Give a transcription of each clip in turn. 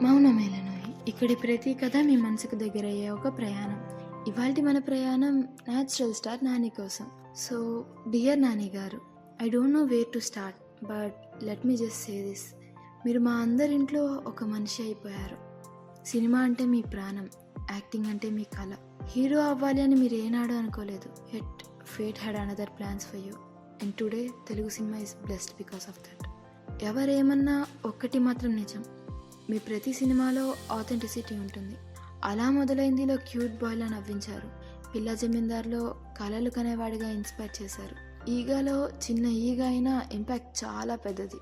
మౌనమేలనోయి. ఇక్కడి ప్రతి కథ మీ మనసుకు దగ్గరయ్యే ఒక ప్రయాణం. ఇవాల్టి మన ప్రయాణం న్యాచురల్ స్టార్ నాని కోసం. సో డియర్ నాని గారు, I don't know where to start, but let me just say this. మీరు మా అందరింట్లో ఒక మనిషి అయిపోయారు. సినిమా అంటే మీ ప్రాణం, యాక్టింగ్ అంటే మీ కళ. హీరో అవ్వాలి అని మీరు ఏనాడో అనుకోలేదు. At fate had another plans for you, and today Telugu cinema is blessed because of that. ఎవరేమన్నా ఒక్కటి మాత్రం నిజం, మీ ప్రతి సినిమాలో ఆథెంటిసిటీ ఉంటుంది. అలా మొదలైందిలో క్యూట్ బాయ్లా నవ్వించారు. పిల్ల జమీందార్లో కలలు కనేవాడిగా ఇన్స్పైర్ చేశారు. ఈగాలో చిన్న ఈగ అయినా ఇంపాక్ట్ చాలా పెద్దది.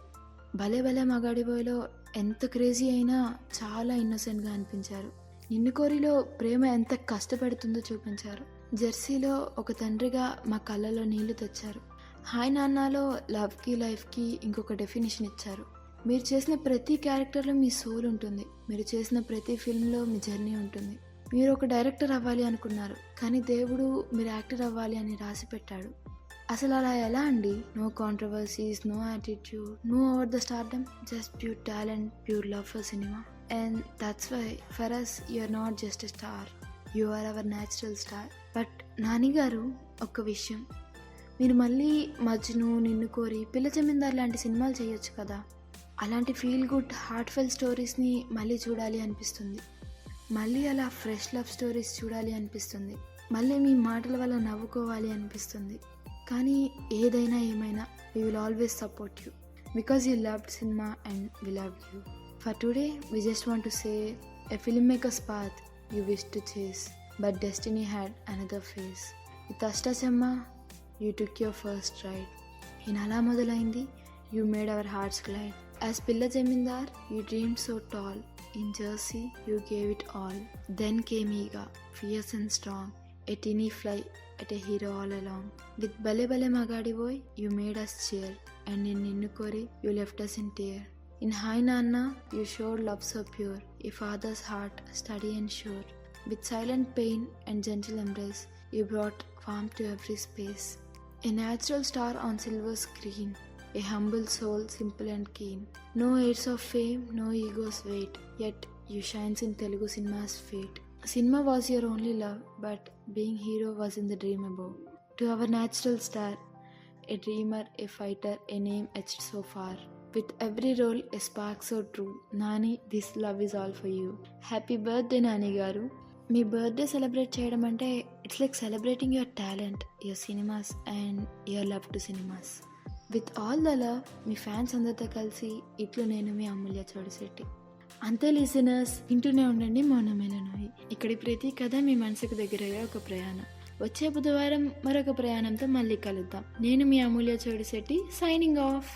భలే భలే మగాడి బాయ్లో ఎంత క్రేజీ అయినా చాలా ఇన్నోసెంట్గా అనిపించారు. నిన్ను కోరిలో ప్రేమ ఎంత కష్టపడుతుందో చూపించారు. జెర్సీలో ఒక తండ్రిగా మా కళ్ళలో నీళ్లు తెచ్చారు. హాయ్ నాన్నలో లవ్కి లైఫ్కి ఇంకొక డెఫినేషన్ ఇచ్చారు. మీరు చేసిన ప్రతి క్యారెక్టర్లో మీ సోల్ ఉంటుంది. మీరు చేసిన ప్రతి ఫిల్మ్లో మీ జర్నీ ఉంటుంది. మీరు ఒక డైరెక్టర్ అవ్వాలి అనుకున్నారు, కానీ దేవుడు మీరు యాక్టర్ అవ్వాలి అని రాసి పెట్టాడు. అసలు అలా ఎలా అండి? No controversies, no attitude, no over the stardom, just pure talent, pure love for cinema. And that's why for us you are not just a star, you are our natural star. But Nani garu, ఒక్క విషయం, మీరు మళ్ళీ మజ్ను, నిన్ను కోరి, పిల్ల జమీందార్ లాంటి సినిమాలు చేయొచ్చు కదా. అలాంటి ఫీల్ గుడ్ హార్ట్ఫెల్ స్టోరీస్ని మళ్ళీ చూడాలి అనిపిస్తుంది. మళ్ళీ అలా ఫ్రెష్ లవ్ స్టోరీస్ చూడాలి అనిపిస్తుంది. మళ్ళీ మీ మాటల వల్ల నవ్వుకోవాలి అనిపిస్తుంది. కానీ ఏదైనా ఏమైనా we will always support you because you loved cinema and we loved you. For today we just want to say, a filmmaker's path you wish to chase, but destiny had another phase. With Ashtamma you took your first ride. In ala modalaindi you made our hearts glide. As Pilla Jamindar you dreamed so tall. In Jersey you gave it all. Then came Eega, fierce and strong, a teeny fly at a hero all along. With Bale Bale Magadi Boy you made us cheer, and in Ninnu Kori you left us in tear. In Hai Nanna you showed love so pure, a father's heart steady and sure. With silent pain and gentle embrace you brought warmth to every space. A natural star on silver screen, a humble soul simple and keen. No airs of fame, no ego's weight, yet you shines in Telugu cinema's fate. Cinema was your only love, but being hero was in the dream above. To our natural star, a dreamer, a fighter, a name etched so far. With every role, a spark so true. Nani, this love is all for you. Happy birthday, Nani garu. Me birthday celebrate చేయడం అంటే it's like celebrating your talent, your cinemas and your love to cinemas. With all the love, me fans అందరితో కలిసి ఇట్లు నేను మీ అమూల్య చోడిశెట్టి. అంతే listeners, వింటూనే ఉండండి మౌనమేలనోయి. ఇక్కడి ప్రతి కథ మీ మనసుకు దగ్గరయ్యే ఒక ప్రయాణం. వచ్చే బుధవారం మరొక ప్రయాణంతో మళ్ళీ కలుద్దాం. నేను మీ అమూల్య చోడిశెట్టి, సైనింగ్ ఆఫ్.